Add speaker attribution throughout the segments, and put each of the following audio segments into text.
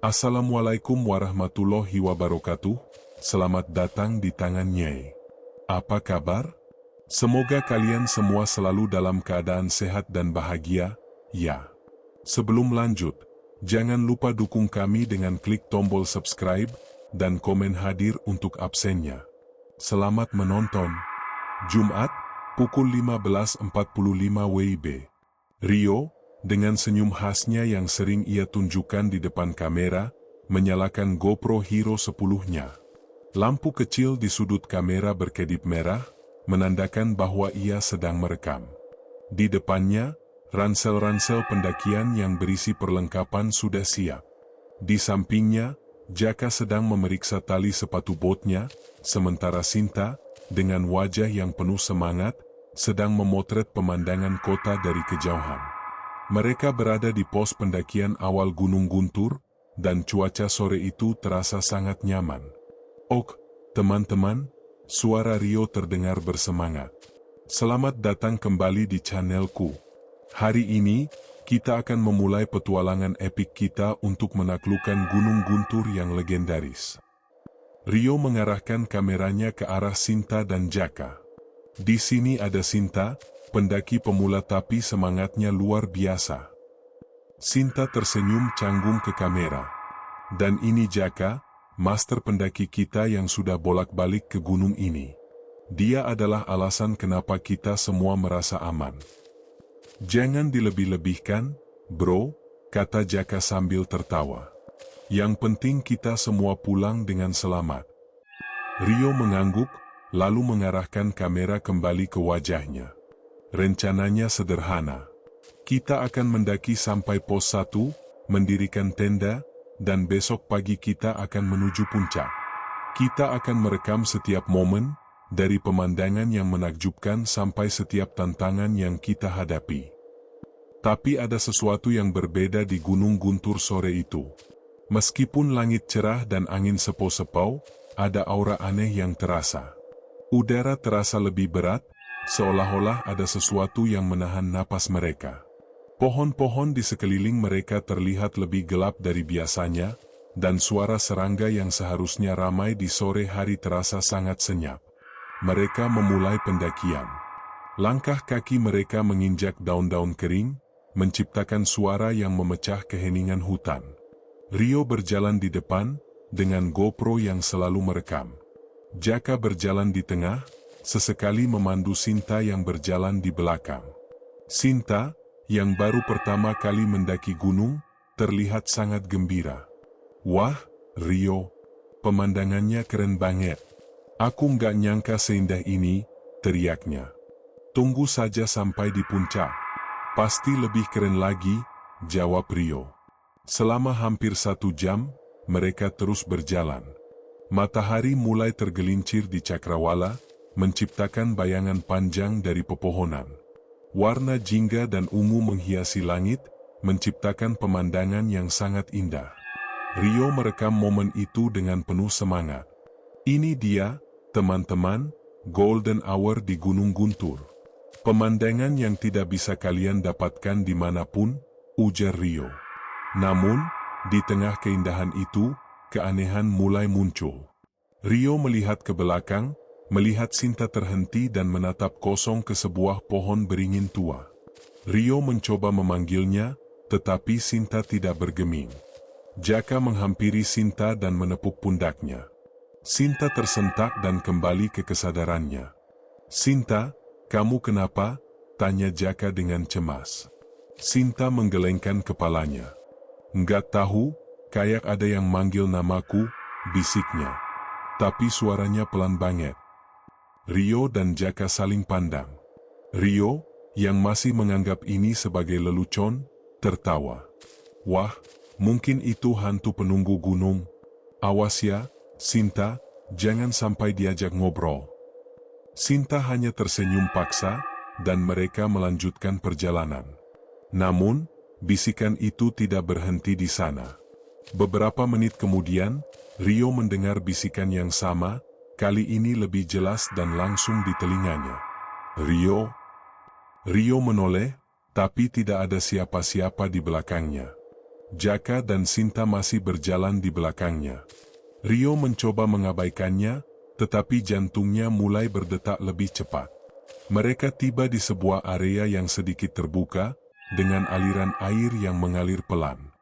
Speaker 1: Assalamualaikum warahmatullahi wabarakatuh. Selamat datang di tangan Nyai. Apa kabar? Semoga kalian semua selalu dalam keadaan sehat dan bahagia, ya. Sebelum lanjut, jangan lupa dukung kami dengan klik tombol subscribe dan komen hadir untuk absennya. Selamat menonton. Jumat, pukul 15.45 WIB. Rio, dengan senyum khasnya yang sering ia tunjukkan di depan kamera, menyalakan GoPro Hero 10-nya. Lampu kecil di sudut kamera berkedip merah, menandakan bahwa ia sedang merekam. Di depannya, ransel-ransel pendakian yang berisi perlengkapan sudah siap. Di sampingnya, Jaka sedang memeriksa tali sepatu botnya, sementara Sinta, dengan wajah yang penuh semangat, sedang memotret pemandangan kota dari kejauhan. Mereka berada di pos pendakian awal Gunung Guntur, dan cuaca sore itu terasa sangat nyaman. Ok, teman-teman, suara Rio terdengar bersemangat. Selamat datang kembali di channelku. Hari ini, kita akan memulai petualangan epik kita untuk menaklukkan Gunung Guntur yang legendaris. Rio mengarahkan kameranya ke arah Sinta dan Jaka. Di sini ada Sinta, pendaki pemula tapi semangatnya luar biasa. Sinta tersenyum canggung ke kamera. Dan ini Jaka, master pendaki kita yang sudah bolak-balik ke gunung ini. Dia adalah alasan kenapa kita semua merasa aman. Jangan dilebih-lebihkan, bro, kata Jaka sambil tertawa. Yang penting kita semua pulang dengan selamat. Rio mengangguk, lalu mengarahkan kamera kembali ke wajahnya. Rencananya sederhana. Kita akan mendaki sampai pos 1, mendirikan tenda, dan besok pagi kita akan menuju puncak. Kita akan merekam setiap momen, dari pemandangan yang menakjubkan sampai setiap tantangan yang kita hadapi. Tapi ada sesuatu yang berbeda di Gunung Guntur sore itu. Meskipun langit cerah dan angin sepau-sepau, ada aura aneh yang terasa. Udara terasa lebih berat, seolah-olah ada sesuatu yang menahan napas mereka. Pohon-pohon di sekeliling mereka terlihat lebih gelap dari biasanya, dan suara serangga yang seharusnya ramai di sore hari terasa sangat senyap. Mereka memulai pendakian. Langkah kaki mereka menginjak daun-daun kering, menciptakan suara yang memecah keheningan hutan. Rio berjalan di depan, dengan GoPro yang selalu merekam. Jaka berjalan di tengah, sesekali memandu Sinta yang berjalan di belakang. Sinta, yang baru pertama kali mendaki gunung, terlihat sangat gembira. Wah, Rio, pemandangannya keren banget. Aku nggak nyangka seindah ini, teriaknya. Tunggu saja sampai di puncak. Pasti lebih keren lagi, jawab Rio. Selama hampir 1 jam, mereka terus berjalan. Matahari mulai tergelincir di cakrawala, menciptakan bayangan panjang dari pepohonan. Warna jingga dan ungu menghiasi langit, menciptakan pemandangan yang sangat indah. Rio merekam momen itu dengan penuh semangat. Ini dia, teman-teman, golden hour di Gunung Guntur. Pemandangan yang tidak bisa kalian dapatkan dimanapun, ujar Rio. Namun, di tengah keindahan itu, keanehan mulai muncul. Rio melihat ke belakang, melihat Sinta terhenti dan menatap kosong ke sebuah pohon beringin tua. Rio mencoba memanggilnya, tetapi Sinta tidak bergeming. Jaka menghampiri Sinta dan menepuk pundaknya. Sinta tersentak dan kembali ke kesadarannya. Sinta, kamu kenapa? Tanya Jaka dengan cemas. Sinta menggelengkan kepalanya. Enggak tahu, kayak ada yang manggil namaku, bisiknya. Tapi suaranya pelan banget. Rio dan Jaka saling pandang. Rio, yang masih menganggap ini sebagai lelucon, tertawa. Wah, mungkin itu hantu penunggu gunung. Awas ya, Sinta, jangan sampai diajak ngobrol. Sinta hanya tersenyum paksa, dan mereka melanjutkan perjalanan. Namun, bisikan itu tidak berhenti di sana. Beberapa menit kemudian, Rio mendengar bisikan yang sama, kali ini lebih jelas dan langsung di telinganya. Rio menoleh, tapi tidak ada siapa-siapa di belakangnya. Jaka dan Sinta masih berjalan di belakangnya. Rio mencoba mengabaikannya, tetapi jantungnya mulai berdetak lebih cepat. Mereka tiba di sebuah area yang sedikit terbuka, dengan aliran air yang mengalir pelan.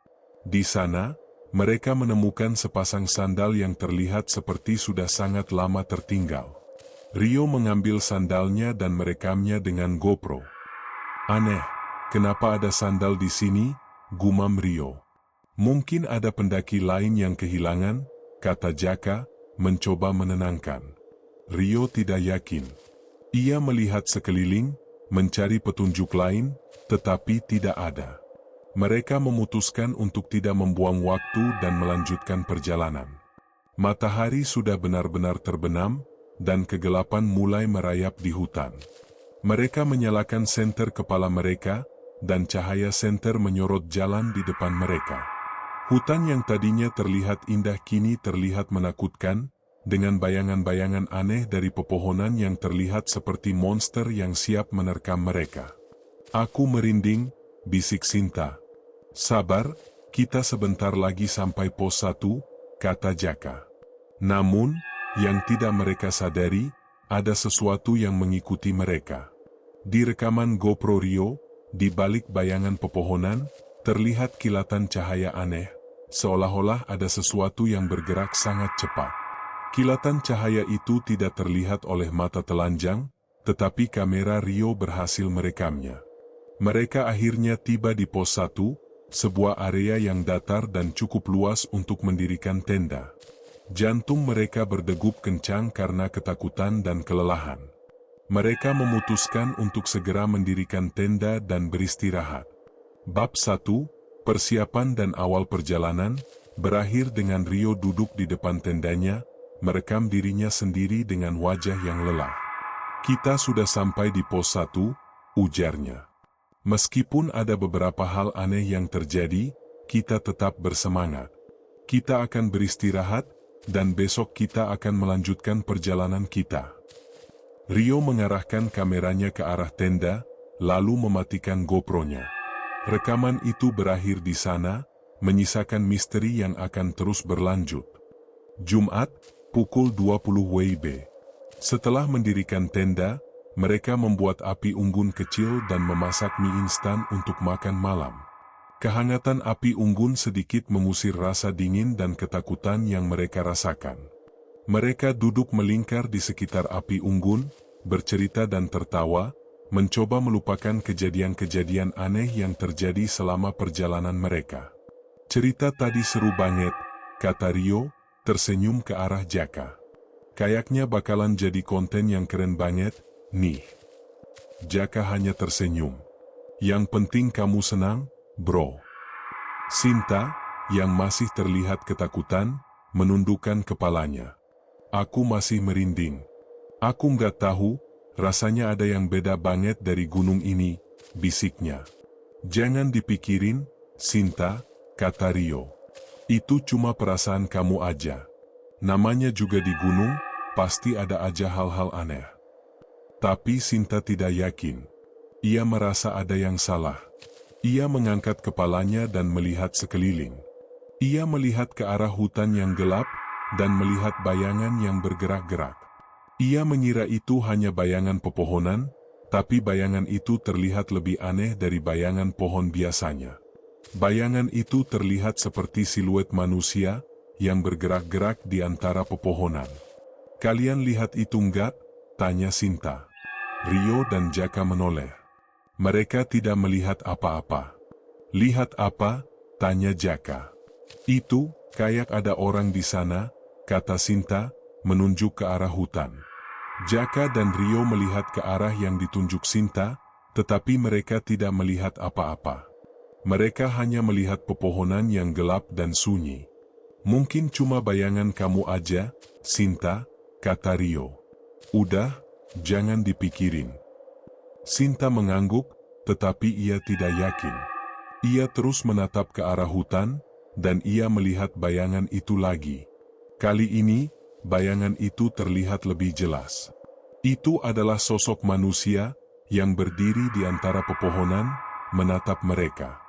Speaker 1: Di sana, mereka menemukan sepasang sandal yang terlihat seperti sudah sangat lama tertinggal. Rio mengambil sandalnya dan merekamnya dengan GoPro. "Aneh, kenapa ada sandal di sini?" gumam Rio. "Mungkin ada pendaki lain yang kehilangan," kata Jaka, mencoba menenangkan. Rio tidak yakin. Ia melihat sekeliling, mencari petunjuk lain, tetapi tidak ada. Mereka memutuskan untuk tidak membuang waktu dan melanjutkan perjalanan. Matahari sudah benar-benar terbenam, dan kegelapan mulai merayap di hutan. Mereka menyalakan senter kepala mereka, dan cahaya senter menyorot jalan di depan mereka. Hutan yang tadinya terlihat indah kini terlihat menakutkan, dengan bayangan-bayangan aneh dari pepohonan yang terlihat seperti monster yang siap menerkam mereka. "Aku merinding," bisik Sinta. "Sabar, kita sebentar lagi sampai pos 1, kata Jaka. Namun, yang tidak mereka sadari, ada sesuatu yang mengikuti mereka. Di rekaman GoPro Rio, di balik bayangan pepohonan, terlihat kilatan cahaya aneh, seolah-olah ada sesuatu yang bergerak sangat cepat. Kilatan cahaya itu tidak terlihat oleh mata telanjang, tetapi kamera Rio berhasil merekamnya. Mereka akhirnya tiba di pos 1, sebuah area yang datar dan cukup luas untuk mendirikan tenda. Jantung mereka berdegup kencang karena ketakutan dan kelelahan. Mereka memutuskan untuk segera mendirikan tenda dan beristirahat. Bab 1, Persiapan dan Awal Perjalanan, berakhir dengan Rio duduk di depan tendanya, merekam dirinya sendiri dengan wajah yang lelah. "Kita sudah sampai di pos 1, ujarnya. "Meskipun ada beberapa hal aneh yang terjadi, kita tetap bersemangat. Kita akan beristirahat, dan besok kita akan melanjutkan perjalanan kita." Rio mengarahkan kameranya ke arah tenda, lalu mematikan GoPro-nya. Rekaman itu berakhir di sana, menyisakan misteri yang akan terus berlanjut. Jumat, pukul 20 WIB. Setelah mendirikan tenda, mereka membuat api unggun kecil dan memasak mie instan untuk makan malam. Kehangatan api unggun sedikit mengusir rasa dingin dan ketakutan yang mereka rasakan. Mereka duduk melingkar di sekitar api unggun, bercerita dan tertawa, mencoba melupakan kejadian-kejadian aneh yang terjadi selama perjalanan mereka. "Cerita tadi seru banget," kata Rio, tersenyum ke arah Jaka. "Kayaknya bakalan jadi konten yang keren banget, nih." Jaka hanya tersenyum. "Yang penting kamu senang, bro." Sinta, yang masih terlihat ketakutan, menundukkan kepalanya. "Aku masih merinding. Aku nggak tahu, rasanya ada yang beda banget dari gunung ini," bisiknya. "Jangan dipikirin, Sinta," kata Rio. "Itu cuma perasaan kamu aja. Namanya juga di gunung, pasti ada aja hal-hal aneh." Tapi Sinta tidak yakin. Ia merasa ada yang salah. Ia mengangkat kepalanya dan melihat sekeliling. Ia melihat ke arah hutan yang gelap, dan melihat bayangan yang bergerak-gerak. Ia mengira itu hanya bayangan pepohonan, tapi bayangan itu terlihat lebih aneh dari bayangan pohon biasanya. Bayangan itu terlihat seperti siluet manusia, yang bergerak-gerak di antara pepohonan. "Kalian lihat itu enggak?" tanya Sinta. Rio dan Jaka menoleh. Mereka tidak melihat apa-apa. "Lihat apa?" tanya Jaka. "Itu, kayak ada orang di sana," kata Sinta, menunjuk ke arah hutan. Jaka dan Rio melihat ke arah yang ditunjuk Sinta, tetapi mereka tidak melihat apa-apa. Mereka hanya melihat pepohonan yang gelap dan sunyi. "Mungkin cuma bayangan kamu aja, Sinta," kata Rio. "Udah, jangan dipikirin." Sinta mengangguk, tetapi ia tidak yakin. Ia terus menatap ke arah hutan, dan ia melihat bayangan itu lagi. Kali ini, bayangan itu terlihat lebih jelas. Itu adalah sosok manusia, yang berdiri di antara pepohonan, menatap mereka.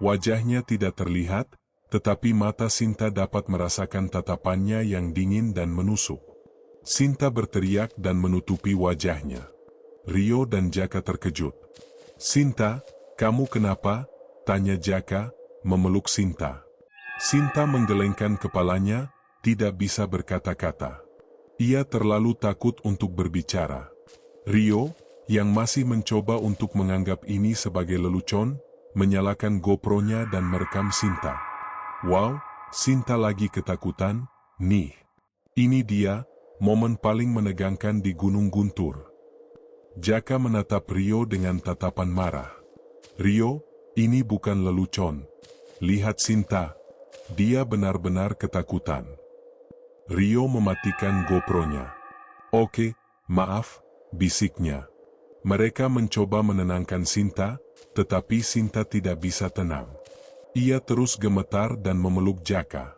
Speaker 1: Wajahnya tidak terlihat, tetapi mata Sinta dapat merasakan tatapannya yang dingin dan menusuk. Sinta berteriak dan menutupi wajahnya. Rio dan Jaka terkejut. "Sinta, kamu kenapa?" tanya Jaka, memeluk Sinta. Sinta menggelengkan kepalanya, tidak bisa berkata-kata. Ia terlalu takut untuk berbicara. Rio, yang masih mencoba untuk menganggap ini sebagai lelucon, menyalakan GoPro-nya dan merekam Sinta. Wow, Sinta lagi ketakutan, nih. Ini dia, momen paling menegangkan di Gunung Guntur. Jaka menatap Rio dengan tatapan marah. "Rio, ini bukan lelucon. Lihat Sinta. Dia benar-benar ketakutan." Rio mematikan GoPro-nya. "Oke, maaf," bisiknya. Mereka mencoba menenangkan Sinta, tetapi Sinta tidak bisa tenang. Ia terus gemetar dan memeluk Jaka.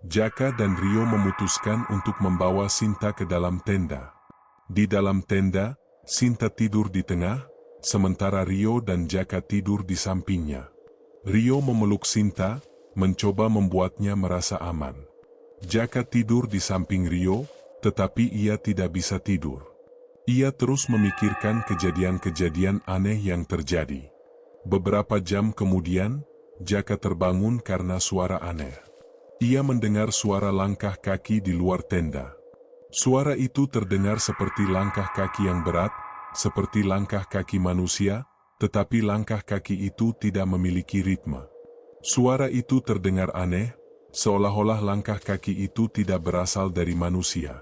Speaker 1: Jaka dan Rio memutuskan untuk membawa Sinta ke dalam tenda. Di dalam tenda, Sinta tidur di tengah, sementara Rio dan Jaka tidur di sampingnya. Rio memeluk Sinta, mencoba membuatnya merasa aman. Jaka tidur di samping Rio, tetapi ia tidak bisa tidur. Ia terus memikirkan kejadian-kejadian aneh yang terjadi. Beberapa jam kemudian, Jaka terbangun karena suara aneh. Ia mendengar suara langkah kaki di luar tenda. Suara itu terdengar seperti langkah kaki yang berat, seperti langkah kaki manusia, tetapi langkah kaki itu tidak memiliki ritme. Suara itu terdengar aneh, seolah-olah langkah kaki itu tidak berasal dari manusia.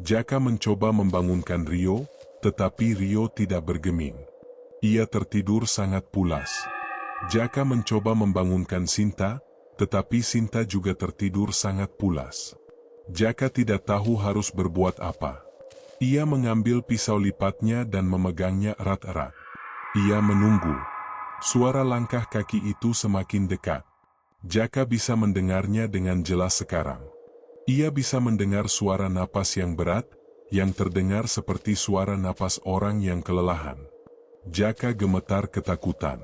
Speaker 1: Jaka mencoba membangunkan Rio, tetapi Rio tidak bergeming. Ia tertidur sangat pulas. Jaka mencoba membangunkan Sinta, tetapi Sinta juga tertidur sangat pulas. Jaka tidak tahu harus berbuat apa. Ia mengambil pisau lipatnya dan memegangnya erat-erat. Ia menunggu. Suara langkah kaki itu semakin dekat. Jaka bisa mendengarnya dengan jelas sekarang. Ia bisa mendengar suara napas yang berat, yang terdengar seperti suara napas orang yang kelelahan. Jaka gemetar ketakutan.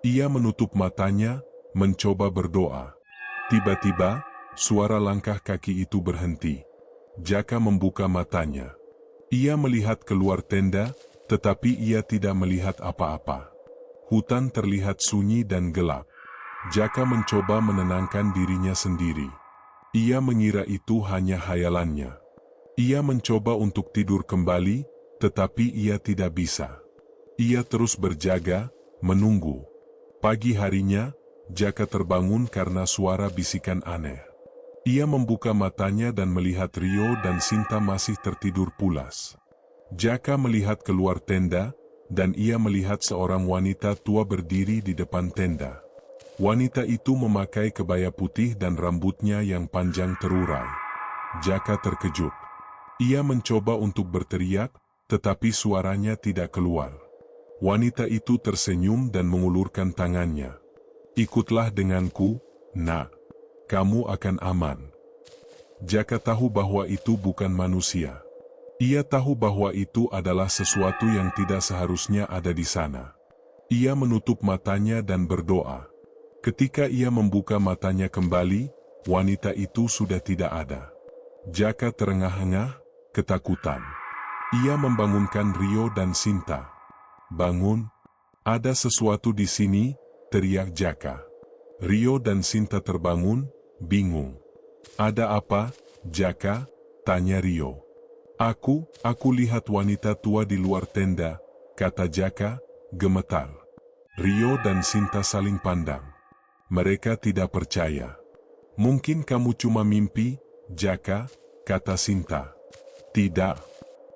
Speaker 1: Ia menutup matanya, mencoba berdoa. Tiba-tiba, suara langkah kaki itu berhenti. Jaka membuka matanya. Ia melihat keluar tenda, tetapi ia tidak melihat apa-apa. Hutan terlihat sunyi dan gelap. Jaka mencoba menenangkan dirinya sendiri. Ia mengira itu hanya hayalannya. Ia mencoba untuk tidur kembali, tetapi ia tidak bisa. Ia terus berjaga, menunggu. Pagi harinya, Jaka terbangun karena suara bisikan aneh. Ia membuka matanya dan melihat Rio dan Sinta masih tertidur pulas. Jaka melihat keluar tenda, dan ia melihat seorang wanita tua berdiri di depan tenda. Wanita itu memakai kebaya putih dan rambutnya yang panjang terurai. Jaka terkejut. Ia mencoba untuk berteriak, tetapi suaranya tidak keluar. Wanita itu tersenyum dan mengulurkan tangannya. "Ikutlah denganku, nak. Kamu akan aman." Jaka tahu bahwa itu bukan manusia. Ia tahu bahwa itu adalah sesuatu yang tidak seharusnya ada di sana. Ia menutup matanya dan berdoa. Ketika ia membuka matanya kembali, wanita itu sudah tidak ada. Jaka terengah-engah, ketakutan. Ia membangunkan Rio dan Sinta. "Bangun, ada sesuatu di sini," teriak Jaka. Rio dan Sinta terbangun, bingung. "Ada apa, Jaka?" tanya Rio. Aku lihat wanita tua di luar tenda," kata Jaka, gemetar. Rio dan Sinta saling pandang. Mereka tidak percaya. "Mungkin kamu cuma mimpi, Jaka," kata Sinta. "Tidak.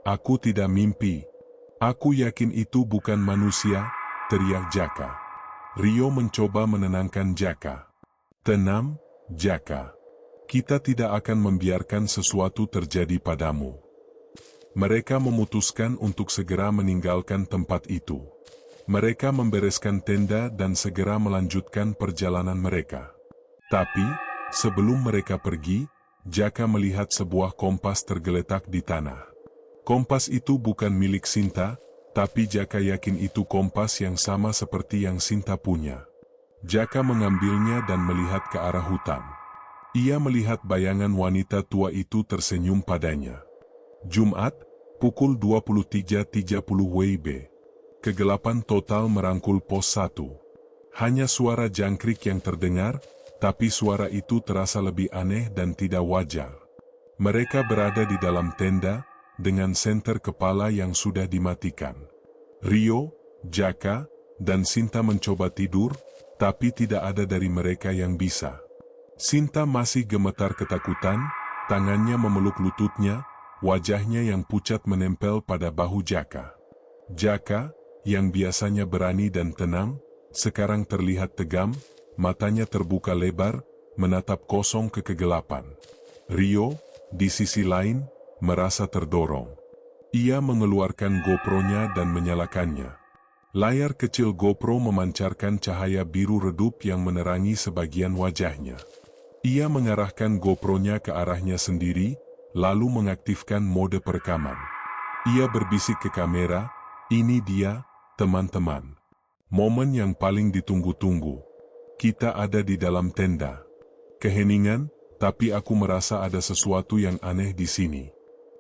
Speaker 1: Aku tidak mimpi. Aku yakin itu bukan manusia," teriak Jaka. Rio mencoba menenangkan Jaka. "Tenang, Jaka. Kita tidak akan membiarkan sesuatu terjadi padamu." Mereka memutuskan untuk segera meninggalkan tempat itu. Mereka membereskan tenda dan segera melanjutkan perjalanan mereka. Tapi, sebelum mereka pergi, Jaka melihat sebuah kompas tergeletak di tanah. Kompas itu bukan milik Sinta, tapi Jaka yakin itu kompas yang sama seperti yang Sinta punya. Jaka mengambilnya dan melihat ke arah hutan. Ia melihat bayangan wanita tua itu tersenyum padanya. Jumat, pukul 23.30 WIB. Kegelapan total merangkul pos 1. Hanya suara jangkrik yang terdengar, tapi suara itu terasa lebih aneh dan tidak wajar. Mereka berada di dalam tenda, dengan senter kepala yang sudah dimatikan. Rio, Jaka, dan Sinta mencoba tidur, tapi tidak ada dari mereka yang bisa. Sinta masih gemetar ketakutan, tangannya memeluk lututnya, wajahnya yang pucat menempel pada bahu Jaka. Jaka, yang biasanya berani dan tenang, sekarang terlihat tegam, matanya terbuka lebar, menatap kosong ke kegelapan. Rio, di sisi lain, merasa terdorong. Ia mengeluarkan GoPro-nya dan menyalakannya. Layar kecil GoPro memancarkan cahaya biru redup yang menerangi sebagian wajahnya. Ia mengarahkan GoPro-nya ke arahnya sendiri, lalu mengaktifkan mode perekaman. Ia berbisik ke kamera, "Ini dia, teman-teman. Momen yang paling ditunggu-tunggu. Kita ada di dalam tenda. Keheningan, tapi aku merasa ada sesuatu yang aneh di sini.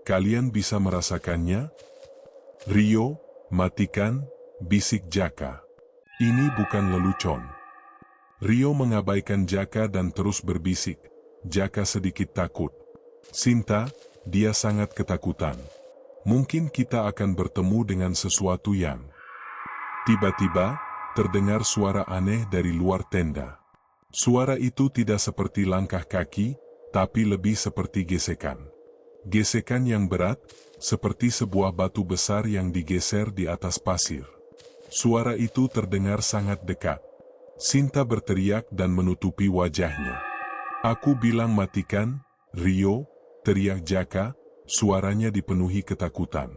Speaker 1: Kalian bisa merasakannya?" "Rio, matikan," bisik Jaka. "Ini bukan lelucon." Rio mengabaikan Jaka dan terus berbisik. Jaka sedikit takut. "Sinta, dia sangat ketakutan. Mungkin kita akan bertemu dengan sesuatu yang..." Tiba-tiba, terdengar suara aneh dari luar tenda. Suara itu tidak seperti langkah kaki, tapi lebih seperti gesekan. Gesekan yang berat, seperti sebuah batu besar yang digeser di atas pasir. Suara itu terdengar sangat dekat. Sinta berteriak dan menutupi wajahnya. "Aku bilang matikan, Rio," teriak Jaka, suaranya dipenuhi ketakutan.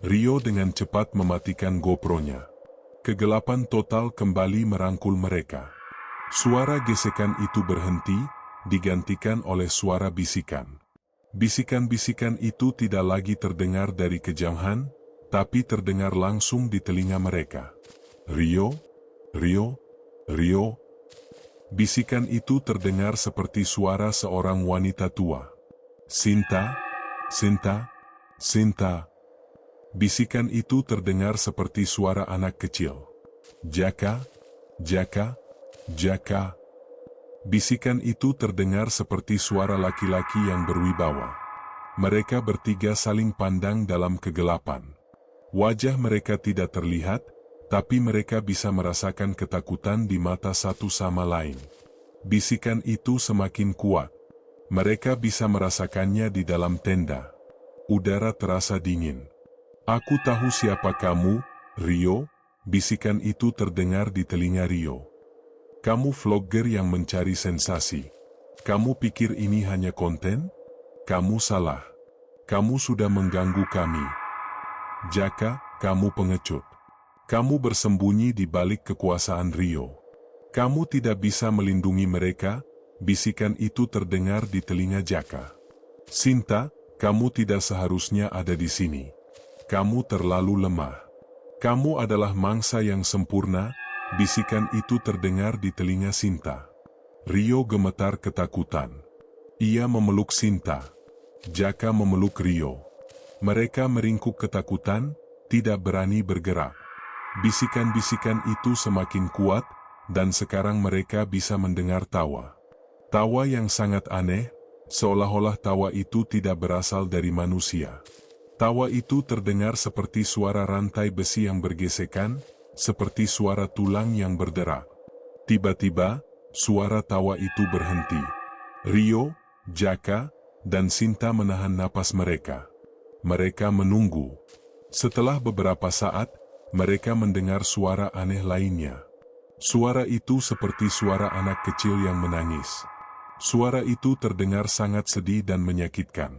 Speaker 1: Rio dengan cepat mematikan GoPro-nya. Kegelapan total kembali merangkul mereka. Suara gesekan itu berhenti, digantikan oleh suara bisikan. Bisikan-bisikan itu tidak lagi terdengar dari kejauhan, tapi terdengar langsung di telinga mereka. "Rio, Rio, Rio." Bisikan itu terdengar seperti suara seorang wanita tua. "Sinta, Sinta, Sinta." Bisikan itu terdengar seperti suara anak kecil. "Jaka, Jaka, Jaka." Bisikan itu terdengar seperti suara laki-laki yang berwibawa. Mereka bertiga saling pandang dalam kegelapan. Wajah mereka tidak terlihat, tapi mereka bisa merasakan ketakutan di mata satu sama lain. Bisikan itu semakin kuat. Mereka bisa merasakannya di dalam tenda. Udara terasa dingin. "Aku tahu siapa kamu, Rio," bisikan itu terdengar di telinga Rio. "Kamu vlogger yang mencari sensasi. Kamu pikir ini hanya konten? Kamu salah. Kamu sudah mengganggu kami. Jaka, kamu pengecut. Kamu bersembunyi di balik kekuasaan Rio. Kamu tidak bisa melindungi mereka," bisikan itu terdengar di telinga Jaka. "Sinta, kamu tidak seharusnya ada di sini. Kamu terlalu lemah. Kamu adalah mangsa yang sempurna," bisikan itu terdengar di telinga Sinta. Rio gemetar ketakutan. Ia memeluk Sinta. Jaka memeluk Rio. Mereka meringkuk ketakutan, tidak berani bergerak. Bisikan-bisikan itu semakin kuat, dan sekarang mereka bisa mendengar tawa. Tawa yang sangat aneh, seolah-olah tawa itu tidak berasal dari manusia. Tawa itu terdengar seperti suara rantai besi yang bergesekan, seperti suara tulang yang berderak. Tiba-tiba, suara tawa itu berhenti. Rio, Jaka, dan Sinta menahan napas mereka. Mereka menunggu. Setelah beberapa saat, mereka mendengar suara aneh lainnya. Suara itu seperti suara anak kecil yang menangis. Suara itu terdengar sangat sedih dan menyakitkan.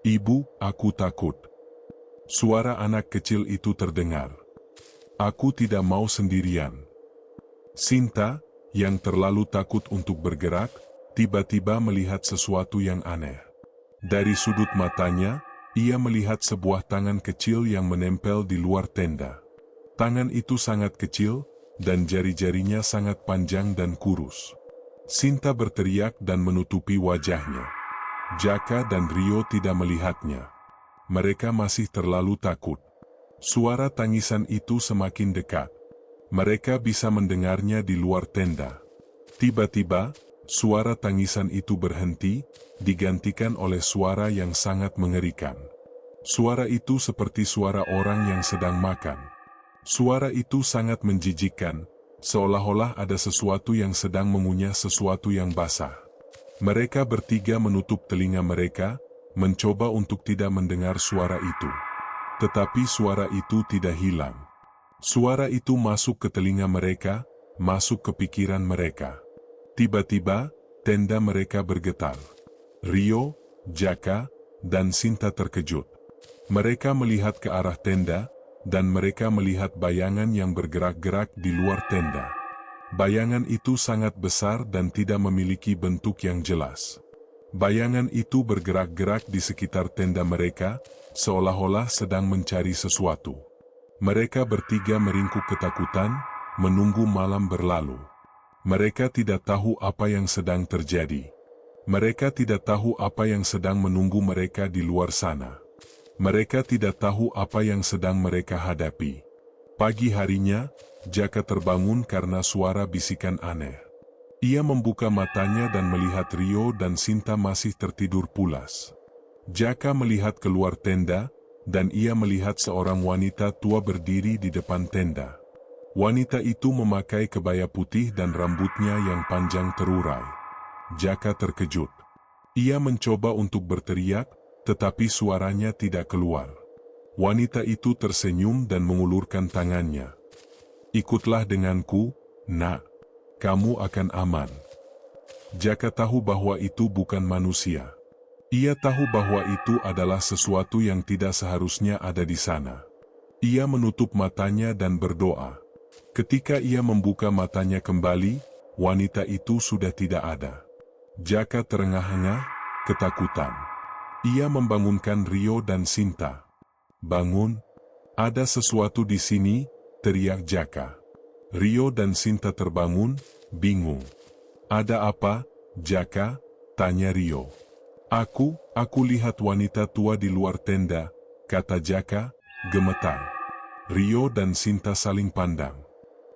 Speaker 1: "Ibu, aku takut." Suara anak kecil itu terdengar. "Aku tidak mau sendirian." Sinta, yang terlalu takut untuk bergerak, tiba-tiba melihat sesuatu yang aneh. Dari sudut matanya, ia melihat sebuah tangan kecil yang menempel di luar tenda. Tangan itu sangat kecil, dan jari-jarinya sangat panjang dan kurus. Sinta berteriak dan menutupi wajahnya. Jaka dan Rio tidak melihatnya. Mereka masih terlalu takut. Suara tangisan itu semakin dekat. Mereka bisa mendengarnya di luar tenda. Tiba-tiba, suara tangisan itu berhenti, digantikan oleh suara yang sangat mengerikan. Suara itu seperti suara orang yang sedang makan. Suara itu sangat menjijikkan, seolah-olah ada sesuatu yang sedang mengunyah sesuatu yang basah. Mereka bertiga menutup telinga mereka, mencoba untuk tidak mendengar suara itu. Tetapi suara itu tidak hilang. Suara itu masuk ke telinga mereka, masuk ke pikiran mereka. Tiba-tiba, tenda mereka bergetar. Rio, Jaka, dan Sinta terkejut. Mereka melihat ke arah tenda, dan mereka melihat bayangan yang bergerak-gerak di luar tenda. Bayangan itu sangat besar dan tidak memiliki bentuk yang jelas. Bayangan itu bergerak-gerak di sekitar tenda mereka, seolah-olah sedang mencari sesuatu. Mereka bertiga meringkuk ketakutan, menunggu malam berlalu. Mereka tidak tahu apa yang sedang terjadi. Mereka tidak tahu apa yang sedang menunggu mereka di luar sana. Mereka tidak tahu apa yang sedang mereka hadapi. Pagi harinya, Jaka terbangun karena suara bisikan aneh. Ia membuka matanya dan melihat Rio dan Sinta masih tertidur pulas. Jaka melihat keluar tenda, dan ia melihat seorang wanita tua berdiri di depan tenda. Wanita itu memakai kebaya putih dan rambutnya yang panjang terurai. Jaka terkejut. Ia mencoba untuk berteriak, tetapi suaranya tidak keluar. Wanita itu tersenyum dan mengulurkan tangannya. "Ikutlah denganku, nak. Kamu akan aman." Jaka tahu bahwa itu bukan manusia. Ia tahu bahwa itu adalah sesuatu yang tidak seharusnya ada di sana. Ia menutup matanya dan berdoa. Ketika ia membuka matanya kembali, wanita itu sudah tidak ada. Jaka terengah-engah, ketakutan. Ia membangunkan Rio dan Sinta. "Bangun, ada sesuatu di sini," teriak Jaka. Rio dan Sinta terbangun, bingung. "Ada apa, Jaka?" tanya Rio. Aku lihat wanita tua di luar tenda," kata Jaka, gemetar. Rio dan Sinta saling pandang.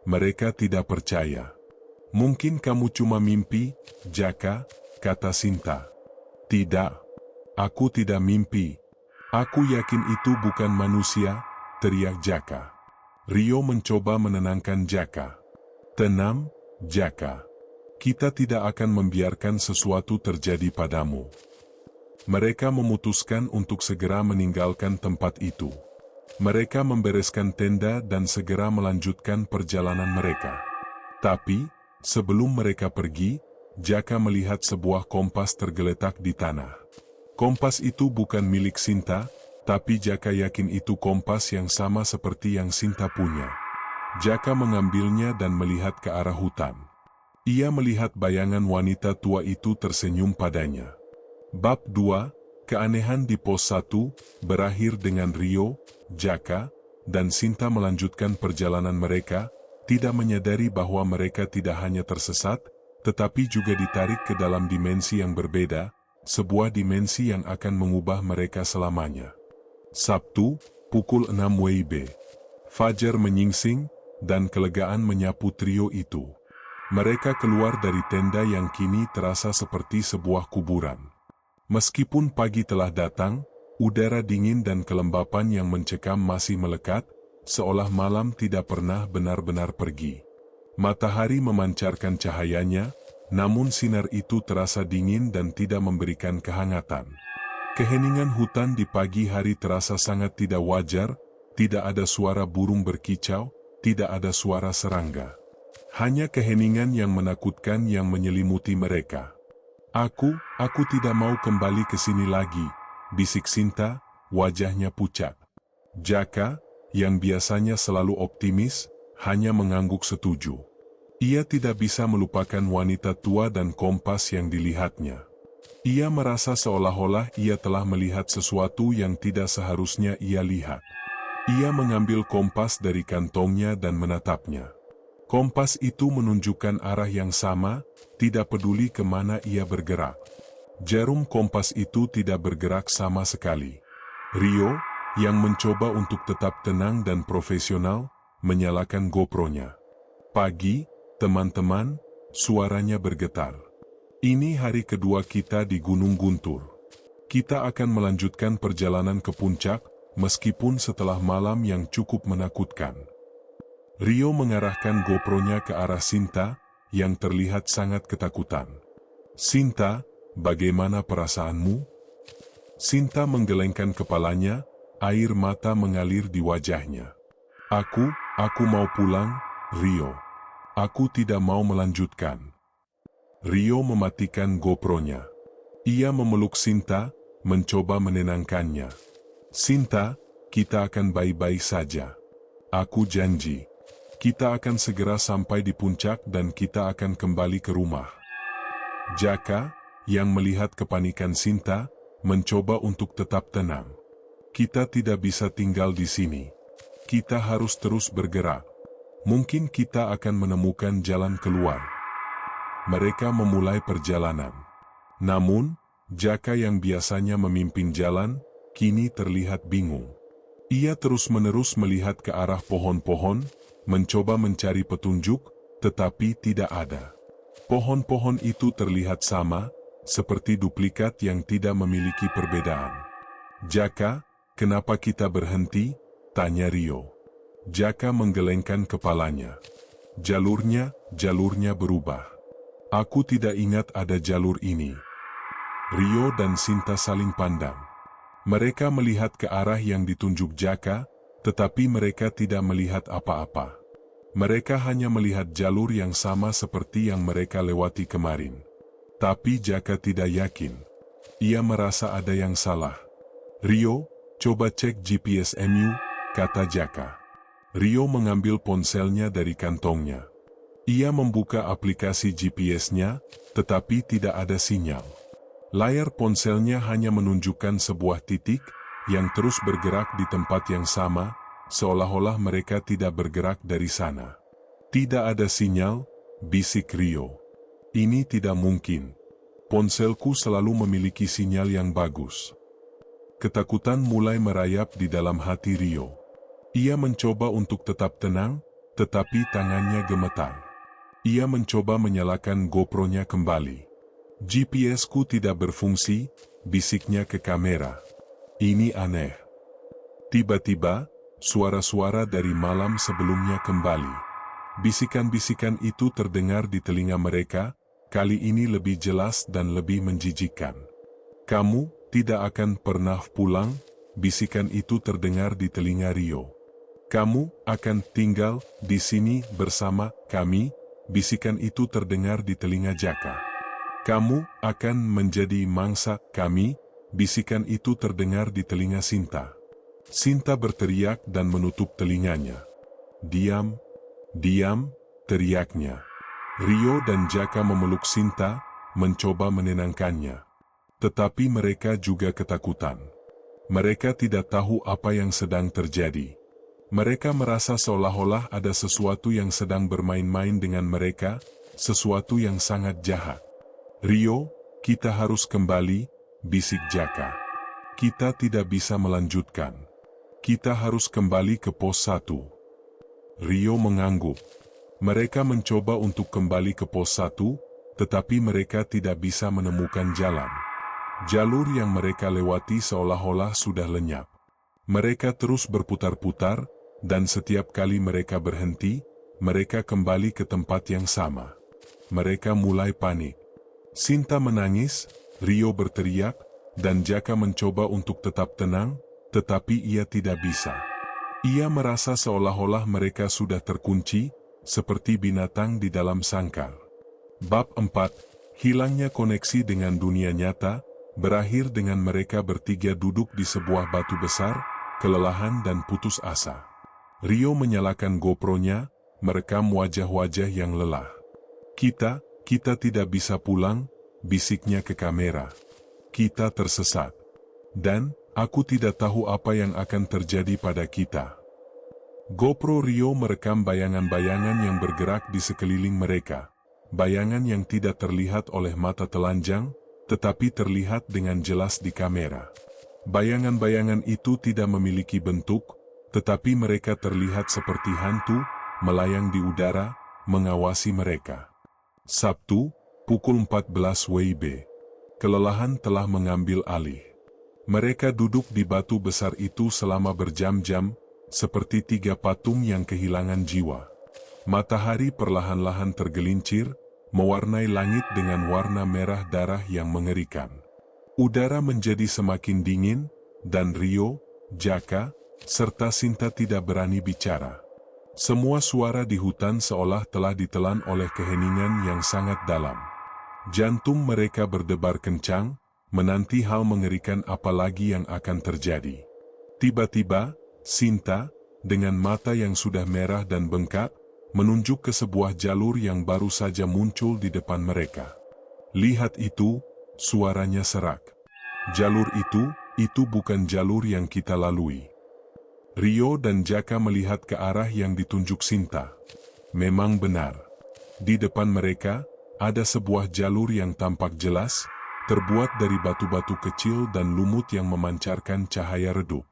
Speaker 1: Mereka tidak percaya. "Mungkin kamu cuma mimpi, Jaka," kata Sinta. "Tidak. Aku tidak mimpi. Aku yakin itu bukan manusia," teriak Jaka. Rio mencoba menenangkan Jaka. "Tenang, Jaka. Kita tidak akan membiarkan sesuatu terjadi padamu." Mereka memutuskan untuk segera meninggalkan tempat itu. Mereka membereskan tenda dan segera melanjutkan perjalanan mereka. Tapi, sebelum mereka pergi, Jaka melihat sebuah kompas tergeletak di tanah. Kompas itu bukan milik Sinta, tapi Jaka yakin itu kompas yang sama seperti yang Sinta punya. Jaka mengambilnya dan melihat ke arah hutan. Ia melihat bayangan wanita tua itu tersenyum padanya. Bab 2, Keanehan di Pos 1, berakhir dengan Rio, Jaka, dan Sinta melanjutkan perjalanan mereka, tidak menyadari bahwa mereka tidak hanya tersesat, tetapi juga ditarik ke dalam dimensi yang berbeda, sebuah dimensi yang akan mengubah mereka selamanya. Sabtu, pukul 6 WIB. Fajar menyingsing, dan kelegaan menyapu trio itu. Mereka keluar dari tenda yang kini terasa seperti sebuah kuburan. Meskipun pagi telah datang, udara dingin dan kelembapan yang mencekam masih melekat, seolah malam tidak pernah benar-benar pergi. Matahari memancarkan cahayanya, namun sinar itu terasa dingin dan tidak memberikan kehangatan. Keheningan hutan di pagi hari terasa sangat tidak wajar, tidak ada suara burung berkicau, tidak ada suara serangga. Hanya keheningan yang menakutkan yang menyelimuti mereka. Aku tidak mau kembali ke sini lagi," bisik Sinta, wajahnya pucat. Jaka, yang biasanya selalu optimis, hanya mengangguk setuju. Ia tidak bisa melupakan wanita tua dan kompas yang dilihatnya. Ia merasa seolah-olah ia telah melihat sesuatu yang tidak seharusnya ia lihat. Ia mengambil kompas dari kantongnya dan menatapnya. Kompas itu menunjukkan arah yang sama, tidak peduli kemana ia bergerak. Jarum kompas itu tidak bergerak sama sekali. Rio, yang mencoba untuk tetap tenang dan profesional, menyalakan GoPro-nya. Pagi, teman-teman, suaranya bergetar. Ini hari kedua kita di Gunung Guntur. Kita akan melanjutkan perjalanan ke puncak, meskipun setelah malam yang cukup menakutkan. Rio mengarahkan GoPro-nya ke arah Sinta, yang terlihat sangat ketakutan. Sinta, bagaimana perasaanmu? Sinta menggelengkan kepalanya, air mata mengalir di wajahnya. Aku mau pulang, Rio. Aku tidak mau melanjutkan. Rio mematikan GoPro-nya. Ia memeluk Sinta, mencoba menenangkannya. Sinta, kita akan baik-baik saja. Aku janji. Kita akan segera sampai di puncak dan kita akan kembali ke rumah. Jaka, yang melihat kepanikan Sinta, mencoba untuk tetap tenang. Kita tidak bisa tinggal di sini. Kita harus terus bergerak. Mungkin kita akan menemukan jalan keluar. Mereka memulai perjalanan. Namun, Jaka yang biasanya memimpin jalan, kini terlihat bingung. Ia terus-menerus melihat ke arah pohon-pohon, mencoba mencari petunjuk, tetapi tidak ada. Pohon-pohon itu terlihat sama, seperti duplikat yang tidak memiliki perbedaan. Jaka, kenapa kita berhenti? Tanya Rio. Jaka menggelengkan kepalanya. Jalurnya berubah. Aku tidak ingat ada jalur ini. Rio dan Sinta saling pandang. Mereka melihat ke arah yang ditunjuk Jaka, tetapi mereka tidak melihat apa-apa. Mereka hanya melihat jalur yang sama seperti yang mereka lewati kemarin. Tapi Jaka tidak yakin. Ia merasa ada yang salah. Rio, coba cek GPS-mu, kata Jaka. Rio mengambil ponselnya dari kantongnya. Ia membuka aplikasi GPS-nya, tetapi tidak ada sinyal. Layar ponselnya hanya menunjukkan sebuah titik, yang terus bergerak di tempat yang sama, seolah-olah mereka tidak bergerak dari sana. Tidak ada sinyal, bisik Rio. Ini tidak mungkin. Ponselku selalu memiliki sinyal yang bagus. Ketakutan mulai merayap di dalam hati Rio. Ia mencoba untuk tetap tenang, tetapi tangannya gemetar. Ia mencoba menyalakan GoPro-nya kembali. GPS-ku tidak berfungsi, bisiknya ke kamera. Ini aneh. Tiba-tiba, suara-suara dari malam sebelumnya kembali. Bisikan-bisikan itu terdengar di telinga mereka, kali ini lebih jelas dan lebih menjijikkan. Kamu tidak akan pernah pulang, bisikan itu terdengar di telinga Rio. Kamu akan tinggal di sini bersama kami, bisikan itu terdengar di telinga Jaka. Kamu akan menjadi mangsa kami, bisikan itu terdengar di telinga Sinta. Sinta berteriak dan menutup telinganya. Diam, diam, teriaknya. Rio dan Jaka memeluk Sinta, mencoba menenangkannya. Tetapi mereka juga ketakutan. Mereka tidak tahu apa yang sedang terjadi. Mereka merasa seolah-olah ada sesuatu yang sedang bermain-main dengan mereka, sesuatu yang sangat jahat. Rio, kita harus kembali, bisik Jaka. Kita tidak bisa melanjutkan. Kita harus kembali ke pos 1. Rio mengangguk. Mereka mencoba untuk kembali ke pos 1, tetapi mereka tidak bisa menemukan jalan. Jalur yang mereka lewati seolah-olah sudah lenyap. Mereka terus berputar-putar, dan setiap kali mereka berhenti, mereka kembali ke tempat yang sama. Mereka mulai panik. Sinta menangis, Rio berteriak, dan Jaka mencoba untuk tetap tenang, tetapi ia tidak bisa. Ia merasa seolah-olah mereka sudah terkunci, seperti binatang di dalam sangkar. Bab 4, hilangnya koneksi dengan dunia nyata, berakhir dengan mereka bertiga duduk di sebuah batu besar, kelelahan dan putus asa. Rio menyalakan GoPro-nya, merekam wajah-wajah yang lelah. Kita tidak bisa pulang, bisiknya ke kamera. Kita tersesat. Dan, aku tidak tahu apa yang akan terjadi pada kita. GoPro Rio merekam bayangan-bayangan yang bergerak di sekeliling mereka. Bayangan yang tidak terlihat oleh mata telanjang, tetapi terlihat dengan jelas di kamera. Bayangan-bayangan itu tidak memiliki bentuk, tetapi mereka terlihat seperti hantu, melayang di udara, mengawasi mereka. Sabtu, pukul 14 WIB. Kelelahan telah mengambil alih. Mereka duduk di batu besar itu selama berjam-jam, seperti tiga patung yang kehilangan jiwa. Matahari perlahan-lahan tergelincir, mewarnai langit dengan warna merah darah yang mengerikan. Udara menjadi semakin dingin, dan Rio, Jaka, serta Sinta tidak berani bicara. Semua suara di hutan seolah telah ditelan oleh keheningan yang sangat dalam. Jantung mereka berdebar kencang, menanti hal mengerikan apa lagi yang akan terjadi. Tiba-tiba, Sinta, dengan mata yang sudah merah dan bengkak, menunjuk ke sebuah jalur yang baru saja muncul di depan mereka. "Lihat itu," suaranya serak. "Jalur itu bukan jalur yang kita lalui." Rio dan Jaka melihat ke arah yang ditunjuk Sinta. Memang benar. Di depan mereka, ada sebuah jalur yang tampak jelas, terbuat dari batu-batu kecil dan lumut yang memancarkan cahaya redup.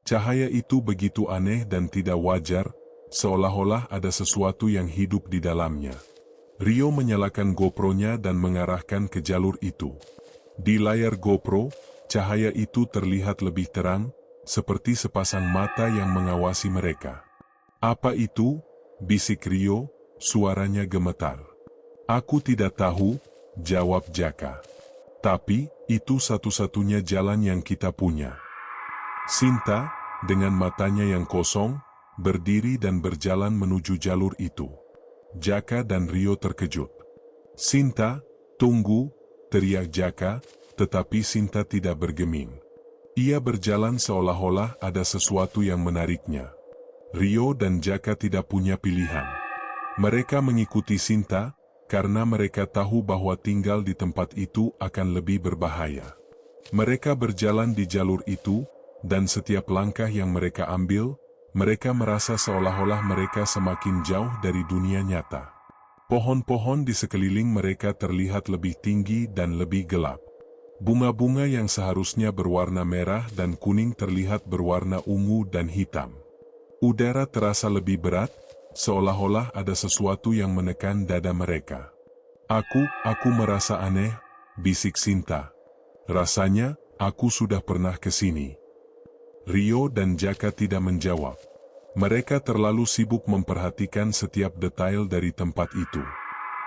Speaker 1: Cahaya itu begitu aneh dan tidak wajar, seolah-olah ada sesuatu yang hidup di dalamnya. Rio menyalakan GoPro-nya dan mengarahkan ke jalur itu. Di layar GoPro, cahaya itu terlihat lebih terang, seperti sepasang mata yang mengawasi mereka. "Apa itu?" bisik Rio, suaranya gemetar. "Aku tidak tahu," jawab Jaka. "Tapi, itu satu-satunya jalan yang kita punya." Sinta, dengan matanya yang kosong, berdiri dan berjalan menuju jalur itu. Jaka dan Rio terkejut. "Sinta, tunggu!" teriak Jaka, tetapi Sinta tidak bergeming. Ia berjalan seolah-olah ada sesuatu yang menariknya. Rio dan Jaka tidak punya pilihan. Mereka mengikuti Sinta, karena mereka tahu bahwa tinggal di tempat itu akan lebih berbahaya. Mereka berjalan di jalur itu, dan setiap langkah yang mereka ambil, mereka merasa seolah-olah mereka semakin jauh dari dunia nyata. Pohon-pohon di sekeliling mereka terlihat lebih tinggi dan lebih gelap. Bunga-bunga yang seharusnya berwarna merah dan kuning terlihat berwarna ungu dan hitam. Udara terasa lebih berat, seolah-olah ada sesuatu yang menekan dada mereka. Aku merasa aneh," bisik Sinta. "Rasanya, aku sudah pernah ke sini." Rio dan Jaka tidak menjawab. Mereka terlalu sibuk memperhatikan setiap detail dari tempat itu.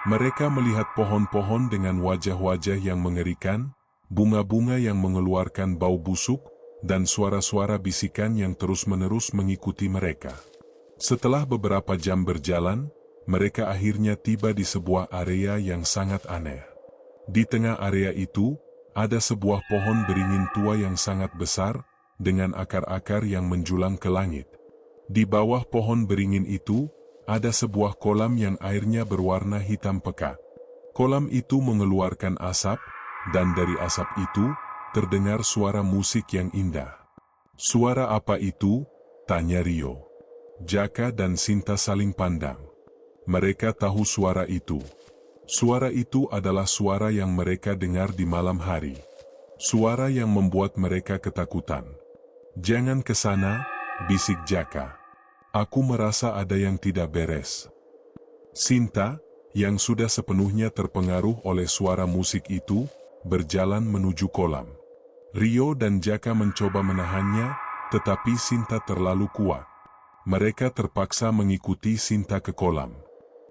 Speaker 1: Mereka melihat pohon-pohon dengan wajah-wajah yang mengerikan, bunga-bunga yang mengeluarkan bau busuk, dan suara-suara bisikan yang terus-menerus mengikuti mereka. Setelah beberapa jam berjalan, mereka akhirnya tiba di sebuah area yang sangat aneh. Di tengah area itu, ada sebuah pohon beringin tua yang sangat besar, dengan akar-akar yang menjulang ke langit. Di bawah pohon beringin itu, ada sebuah kolam yang airnya berwarna hitam pekat. Kolam itu mengeluarkan asap, dan dari asap itu, terdengar suara musik yang indah. "Suara apa itu?" tanya Rio. Jaka dan Sinta saling pandang. Mereka tahu suara itu. Suara itu adalah suara yang mereka dengar di malam hari. Suara yang membuat mereka ketakutan. "Jangan ke sana," bisik Jaka. "Aku merasa ada yang tidak beres." Sinta, yang sudah sepenuhnya terpengaruh oleh suara musik itu, berjalan menuju kolam. Rio dan Jaka mencoba menahannya, tetapi Sinta terlalu kuat. Mereka terpaksa mengikuti Sinta ke kolam.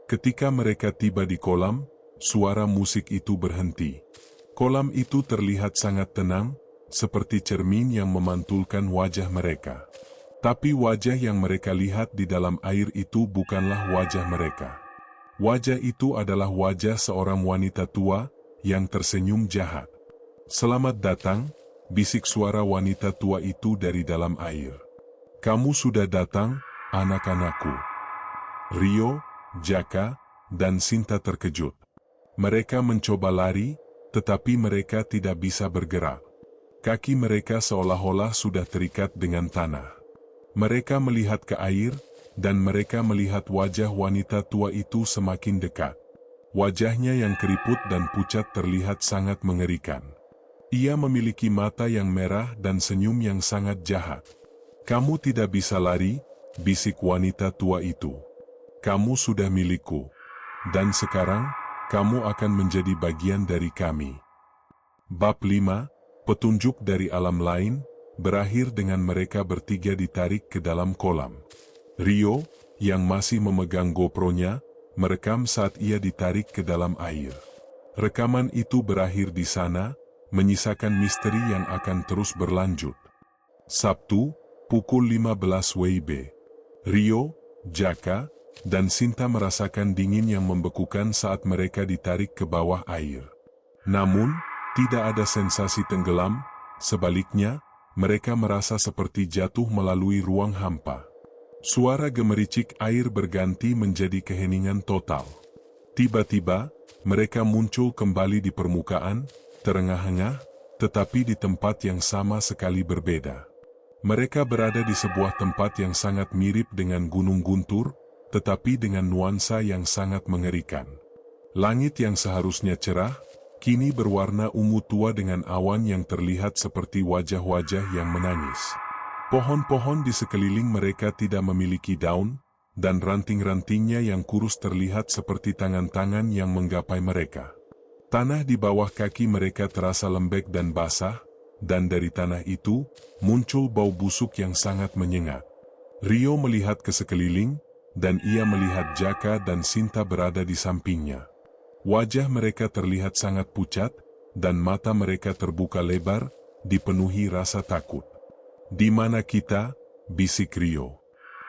Speaker 1: Ketika mereka tiba di kolam, suara musik itu berhenti. Kolam itu terlihat sangat tenang, seperti cermin yang memantulkan wajah mereka. Tapi wajah yang mereka lihat di dalam air itu bukanlah wajah mereka. Wajah itu adalah wajah seorang wanita tua, yang tersenyum jahat. "Selamat datang," bisik suara wanita tua itu dari dalam air. "Kamu sudah datang, anak-anakku." Rio, Jaka, dan Sinta terkejut. Mereka mencoba lari, tetapi mereka tidak bisa bergerak. Kaki mereka seolah-olah sudah terikat dengan tanah. Mereka melihat ke air, dan mereka melihat wajah wanita tua itu semakin dekat. Wajahnya yang keriput dan pucat terlihat sangat mengerikan. Ia memiliki mata yang merah dan senyum yang sangat jahat. "Kamu tidak bisa lari," bisik wanita tua itu. "Kamu sudah milikku. Dan sekarang, kamu akan menjadi bagian dari kami." Bab 5, Petunjuk dari Alam Lain, berakhir dengan mereka bertiga ditarik ke dalam kolam. Rio, yang masih memegang GoPro-nya, merekam saat ia ditarik ke dalam air. Rekaman itu berakhir di sana, menyisakan misteri yang akan terus berlanjut. Sabtu, pukul 15 WIB. Rio, Jaka, dan Sinta merasakan dingin yang membekukan saat mereka ditarik ke bawah air. Namun, tidak ada sensasi tenggelam, sebaliknya, mereka merasa seperti jatuh melalui ruang hampa. Suara gemericik air berganti menjadi keheningan total. Tiba-tiba, mereka muncul kembali di permukaan, terengah-engah, tetapi di tempat yang sama sekali berbeda. Mereka berada di sebuah tempat yang sangat mirip dengan Gunung Guntur, tetapi dengan nuansa yang sangat mengerikan. Langit yang seharusnya cerah, kini berwarna ungu tua dengan awan yang terlihat seperti wajah-wajah yang menangis. Pohon-pohon di sekeliling mereka tidak memiliki daun, dan ranting-rantingnya yang kurus terlihat seperti tangan-tangan yang menggapai mereka. Tanah di bawah kaki mereka terasa lembek dan basah, dan dari tanah itu, muncul bau busuk yang sangat menyengat. Rio melihat ke sekeliling, dan ia melihat Jaka dan Sinta berada di sampingnya. Wajah mereka terlihat sangat pucat, dan mata mereka terbuka lebar, dipenuhi rasa takut. "Di mana kita?" bisik Rio.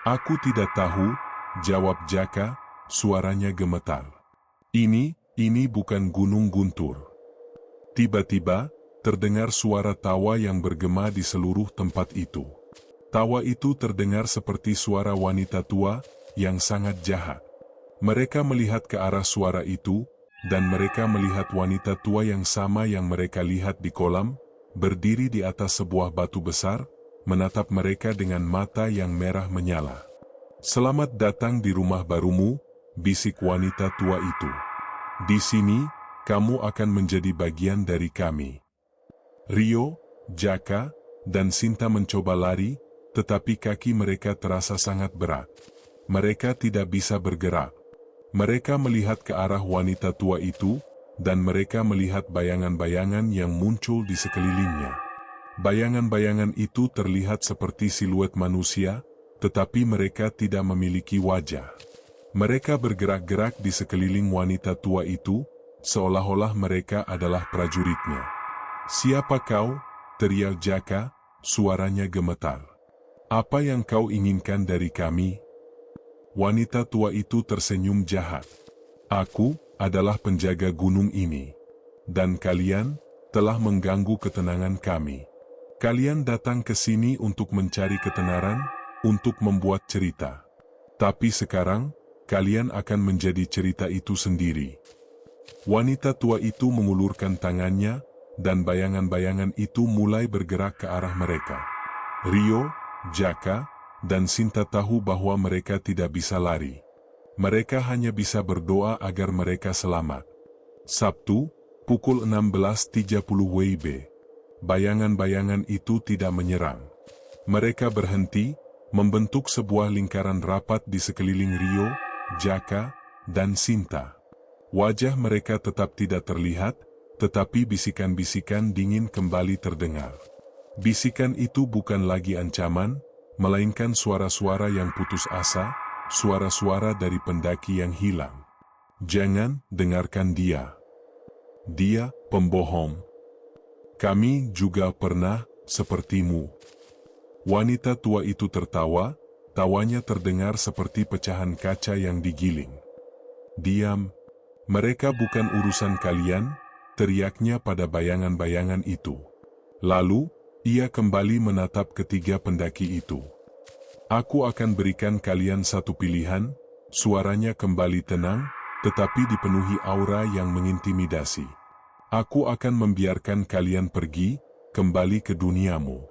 Speaker 1: "Aku tidak tahu," jawab Jaka, suaranya gemetar. Ini bukan Gunung Guntur." Tiba-tiba, terdengar suara tawa yang bergema di seluruh tempat itu. Tawa itu terdengar seperti suara wanita tua, yang sangat jahat. Mereka melihat ke arah suara itu, dan mereka melihat wanita tua yang sama yang mereka lihat di kolam, berdiri di atas sebuah batu besar, menatap mereka dengan mata yang merah menyala. "Selamat datang di rumah barumu," bisik wanita tua itu. "Di sini, kamu akan menjadi bagian dari kami." Rio, Jaka, dan Sinta mencoba lari, tetapi kaki mereka terasa sangat berat. Mereka tidak bisa bergerak. Mereka melihat ke arah wanita tua itu, dan mereka melihat bayangan-bayangan yang muncul di sekelilingnya. Bayangan-bayangan itu terlihat seperti siluet manusia, tetapi mereka tidak memiliki wajah. Mereka bergerak-gerak di sekeliling wanita tua itu, seolah-olah mereka adalah prajuritnya. "Siapa kau?" teriak Jaka, suaranya gemetar. "Apa yang kau inginkan dari kami?" Wanita tua itu tersenyum jahat. "Aku adalah penjaga gunung ini. Dan kalian telah mengganggu ketenangan kami. Kalian datang ke sini untuk mencari ketenaran, untuk membuat cerita. Tapi sekarang, kalian akan menjadi cerita itu sendiri." Wanita tua itu mengulurkan tangannya, dan bayangan-bayangan itu mulai bergerak ke arah mereka. Rio, Jaka, dan Sinta tahu bahwa mereka tidak bisa lari. Mereka hanya bisa berdoa agar mereka selamat. Sabtu, pukul 16.30 WIB. Bayangan-bayangan itu tidak menyerang. Mereka berhenti, membentuk sebuah lingkaran rapat di sekeliling Rio, Jaka, dan Sinta. Wajah mereka tetap tidak terlihat, tetapi bisikan-bisikan dingin kembali terdengar. Bisikan itu bukan lagi ancaman, melainkan suara-suara yang putus asa, suara-suara dari pendaki yang hilang. "Jangan dengarkan dia. Dia pembohong. Kami juga pernah sepertimu." Wanita tua itu tertawa, tawanya terdengar seperti pecahan kaca yang digiling. "Diam. Mereka bukan urusan kalian," teriaknya pada bayangan-bayangan itu. Lalu, ia kembali menatap ketiga pendaki itu. "Aku akan berikan kalian satu pilihan," suaranya kembali tenang, tetapi dipenuhi aura yang mengintimidasi. "Aku akan membiarkan kalian pergi, kembali ke duniamu.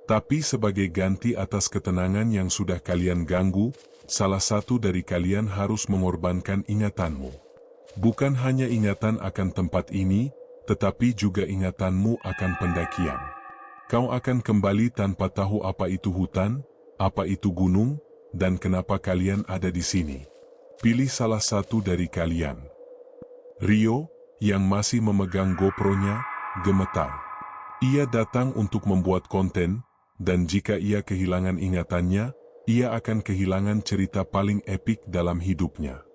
Speaker 1: Tapi sebagai ganti atas ketenangan yang sudah kalian ganggu, salah satu dari kalian harus mengorbankan ingatanmu. Bukan hanya ingatan akan tempat ini, tetapi juga ingatanmu akan pendakian. Kau akan kembali tanpa tahu apa itu hutan, apa itu gunung, dan kenapa kalian ada di sini. Pilih salah satu dari kalian. Rio, yang masih memegang GoPro-nya, gemetar. Ia datang untuk membuat konten, dan jika ia kehilangan ingatannya, ia akan kehilangan cerita paling epik dalam hidupnya.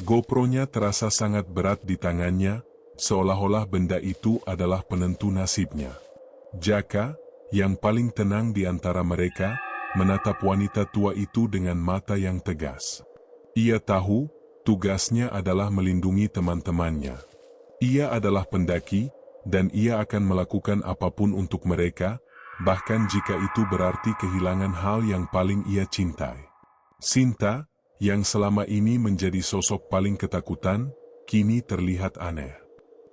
Speaker 1: GoPro-nya terasa sangat berat di tangannya, seolah-olah benda itu adalah penentu nasibnya. Jaka, yang paling tenang di antara mereka, menatap wanita tua itu dengan mata yang tegas. Ia tahu, tugasnya adalah melindungi teman-temannya. Ia adalah pendaki, dan ia akan melakukan apapun untuk mereka, bahkan jika itu berarti kehilangan hal yang paling ia cintai. Sinta, yang selama ini menjadi sosok paling ketakutan, kini terlihat aneh.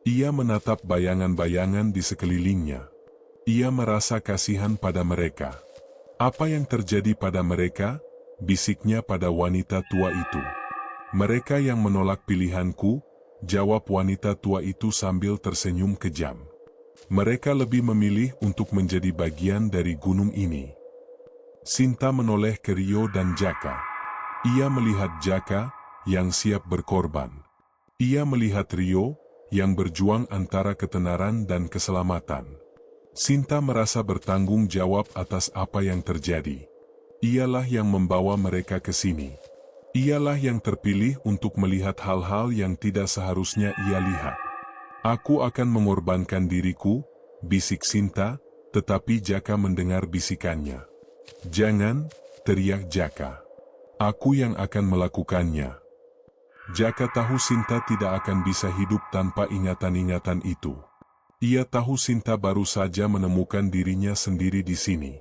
Speaker 1: Ia menatap bayangan-bayangan di sekelilingnya. Ia merasa kasihan pada mereka. Apa yang terjadi pada mereka? Bisiknya pada wanita tua itu. Mereka yang menolak pilihanku, jawab wanita tua itu sambil tersenyum kejam. Mereka lebih memilih untuk menjadi bagian dari gunung ini. Sinta menoleh ke Rio dan Jaka. Ia melihat Jaka, yang siap berkorban. Ia melihat Rio, yang berjuang antara ketenaran dan keselamatan. Sinta merasa bertanggung jawab atas apa yang terjadi. Ialah yang membawa mereka ke sini. Ialah yang terpilih untuk melihat hal-hal yang tidak seharusnya ia lihat. Aku akan mengorbankan diriku, bisik Sinta, tetapi Jaka mendengar bisikannya. Jangan, teriak Jaka. Aku yang akan melakukannya. Jaka tahu Sinta tidak akan bisa hidup tanpa ingatan-ingatan itu. Ia tahu Sinta baru saja menemukan dirinya sendiri di sini.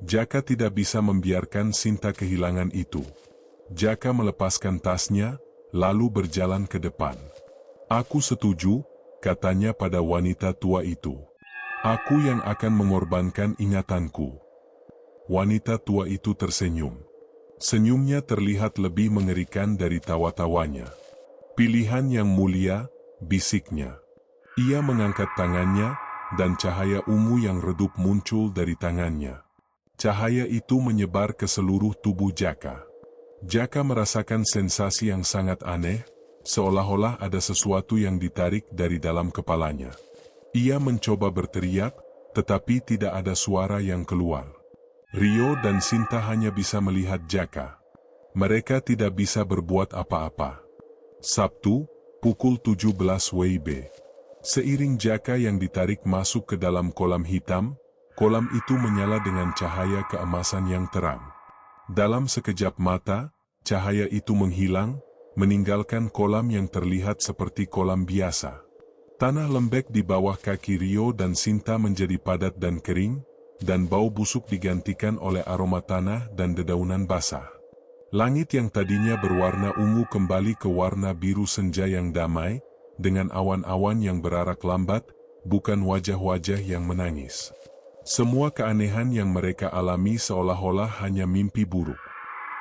Speaker 1: Jaka tidak bisa membiarkan Sinta kehilangan itu. Jaka melepaskan tasnya, lalu berjalan ke depan. Aku setuju, katanya pada wanita tua itu. Aku yang akan mengorbankan ingatanku. Wanita tua itu tersenyum. Senyumnya terlihat lebih mengerikan dari tawa-tawanya. Pilihan yang mulia, bisiknya. Ia mengangkat tangannya, dan cahaya ungu yang redup muncul dari tangannya. Cahaya itu menyebar ke seluruh tubuh Jaka. Jaka merasakan sensasi yang sangat aneh, seolah-olah ada sesuatu yang ditarik dari dalam kepalanya. Ia mencoba berteriak, tetapi tidak ada suara yang keluar. Rio dan Sinta hanya bisa melihat Jaka. Mereka tidak bisa berbuat apa-apa. Sabtu, pukul 17 WIB. Seiring Jaka yang ditarik masuk ke dalam kolam hitam, kolam itu menyala dengan cahaya keemasan yang terang. Dalam sekejap mata, cahaya itu menghilang, meninggalkan kolam yang terlihat seperti kolam biasa. Tanah lembek di bawah kaki Rio dan Sinta menjadi padat dan kering, dan bau busuk digantikan oleh aroma tanah dan dedaunan basah. Langit yang tadinya berwarna ungu kembali ke warna biru senja yang damai, dengan awan-awan yang berarak lambat, bukan wajah-wajah yang menangis. Semua keanehan yang mereka alami seolah-olah hanya mimpi buruk.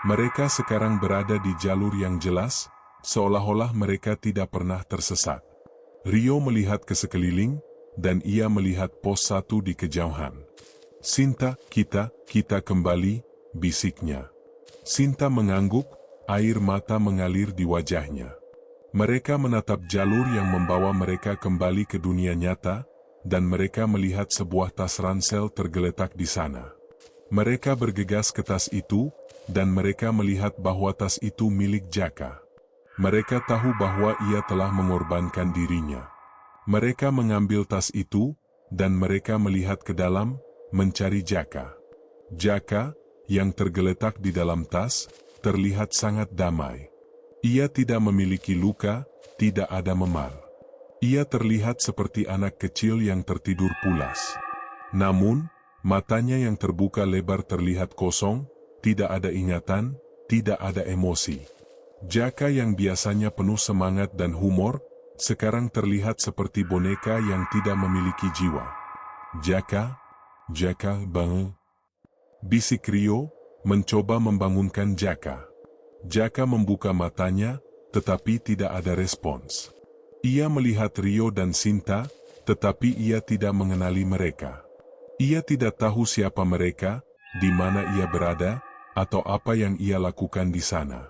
Speaker 1: Mereka sekarang berada di jalur yang jelas, seolah-olah mereka tidak pernah tersesat. Rio melihat ke sekeliling, dan ia melihat pos 1 di kejauhan. Sinta, kita kembali, bisiknya. Sinta mengangguk, air mata mengalir di wajahnya. Mereka menatap jalur yang membawa mereka kembali ke dunia nyata, dan mereka melihat sebuah tas ransel tergeletak di sana. Mereka bergegas ke tas itu, dan mereka melihat bahwa tas itu milik Jaka. Mereka tahu bahwa ia telah mengorbankan dirinya. Mereka mengambil tas itu, dan mereka melihat ke dalam, mencari Jaka. Jaka, yang tergeletak di dalam tas, terlihat sangat damai. Ia tidak memiliki luka, tidak ada memar. Ia terlihat seperti anak kecil yang tertidur pulas. Namun, matanya yang terbuka lebar terlihat kosong, tidak ada ingatan, tidak ada emosi. Jaka yang biasanya penuh semangat dan humor, sekarang terlihat seperti boneka yang tidak memiliki jiwa. Jaka, bangun. Bisik Rio, mencoba membangunkan Jaka. Jaka membuka matanya, tetapi tidak ada respons. Ia melihat Rio dan Sinta, tetapi ia tidak mengenali mereka. Ia tidak tahu siapa mereka, di mana ia berada, atau apa yang ia lakukan di sana.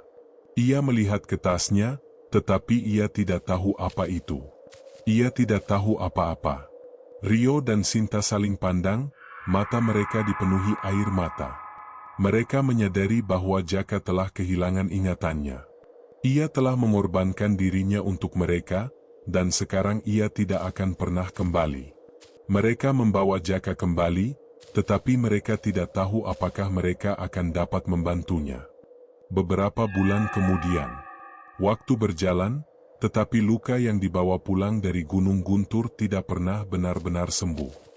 Speaker 1: Ia melihat ke tasnya, tetapi ia tidak tahu apa itu. Ia tidak tahu apa-apa. Rio dan Sinta saling pandang, mata mereka dipenuhi air mata. Mereka menyadari bahwa Jaka telah kehilangan ingatannya. Ia telah mengorbankan dirinya untuk mereka, dan sekarang ia tidak akan pernah kembali. Mereka membawa Jaka kembali, tetapi mereka tidak tahu apakah mereka akan dapat membantunya. Beberapa bulan kemudian, waktu berjalan, tetapi luka yang dibawa pulang dari Gunung Guntur tidak pernah benar-benar sembuh.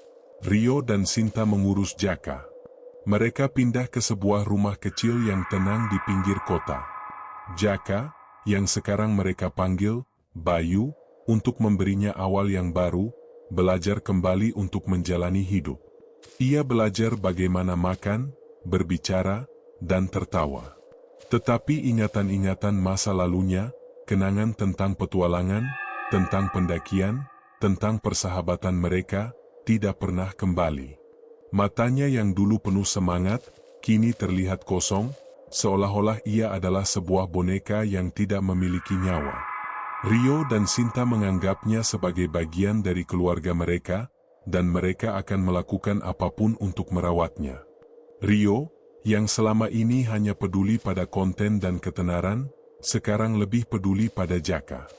Speaker 1: Rio dan Sinta mengurus Jaka. Mereka pindah ke sebuah rumah kecil yang tenang di pinggir kota. Jaka, yang sekarang mereka panggil Bayu, untuk memberinya awal yang baru, belajar kembali untuk menjalani hidup. Ia belajar bagaimana makan, berbicara, dan tertawa. Tetapi ingatan-ingatan masa lalunya, kenangan tentang petualangan, tentang pendakian, tentang persahabatan mereka, tidak pernah kembali. Matanya yang dulu penuh semangat, kini terlihat kosong, seolah-olah ia adalah sebuah boneka yang tidak memiliki nyawa. Rio dan Sinta menganggapnya sebagai bagian dari keluarga mereka, dan mereka akan melakukan apapun untuk merawatnya. Rio, yang selama ini hanya peduli pada konten dan ketenaran, sekarang lebih peduli pada Jaka.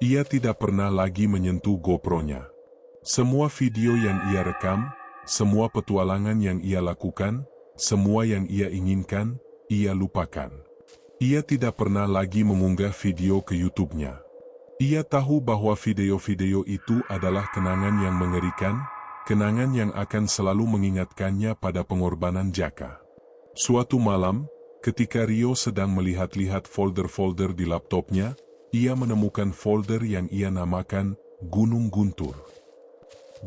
Speaker 1: Ia tidak pernah lagi menyentuh GoPro-nya. Semua video yang ia rekam, semua petualangan yang ia lakukan, semua yang ia inginkan, ia lupakan. Ia tidak pernah lagi mengunggah video ke YouTube-nya. Ia tahu bahwa video-video itu adalah kenangan yang mengerikan, kenangan yang akan selalu mengingatkannya pada pengorbanan Jaka. Suatu malam, ketika Rio sedang melihat-lihat folder-folder di laptopnya, ia menemukan folder yang ia namakan Gunung Guntur.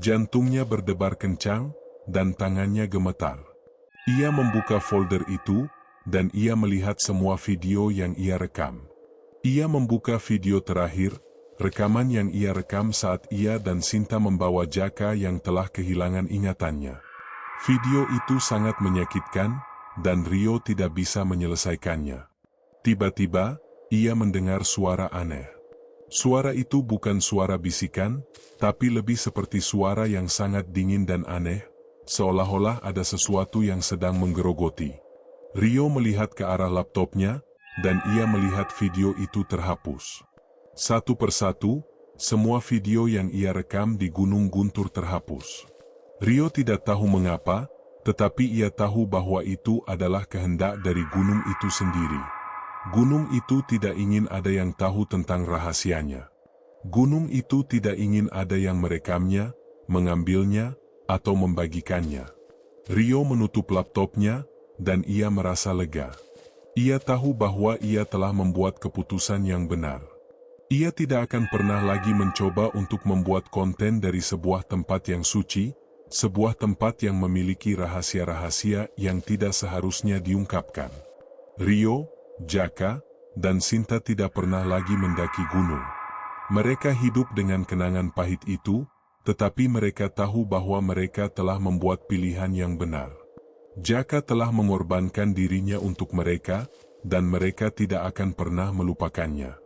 Speaker 1: Jantungnya berdebar kencang, dan tangannya gemetar. Ia membuka folder itu, dan ia melihat semua video yang ia rekam. Ia membuka video terakhir, rekaman yang ia rekam saat ia dan Sinta membawa Jaka yang telah kehilangan ingatannya. Video itu sangat menyakitkan, dan Rio tidak bisa menyelesaikannya. Tiba-tiba, ia mendengar suara aneh. Suara itu bukan suara bisikan, tapi lebih seperti suara yang sangat dingin dan aneh, seolah-olah ada sesuatu yang sedang menggerogoti. Rio melihat ke arah laptopnya, dan ia melihat video itu terhapus. Satu persatu, semua video yang ia rekam di Gunung Guntur terhapus. Rio tidak tahu mengapa, tetapi ia tahu bahwa itu adalah kehendak dari gunung itu sendiri. Gunung itu tidak ingin ada yang tahu tentang rahasianya. Gunung itu tidak ingin ada yang merekamnya, mengambilnya, atau membagikannya. Rio menutup laptopnya, dan ia merasa lega. Ia tahu bahwa ia telah membuat keputusan yang benar. Ia tidak akan pernah lagi mencoba untuk membuat konten dari sebuah tempat yang suci, sebuah tempat yang memiliki rahasia-rahasia yang tidak seharusnya diungkapkan. Rio, Jaka, dan Sinta tidak pernah lagi mendaki gunung. Mereka hidup dengan kenangan pahit itu, tetapi mereka tahu bahwa mereka telah membuat pilihan yang benar. Jaka telah mengorbankan dirinya untuk mereka, dan mereka tidak akan pernah melupakannya.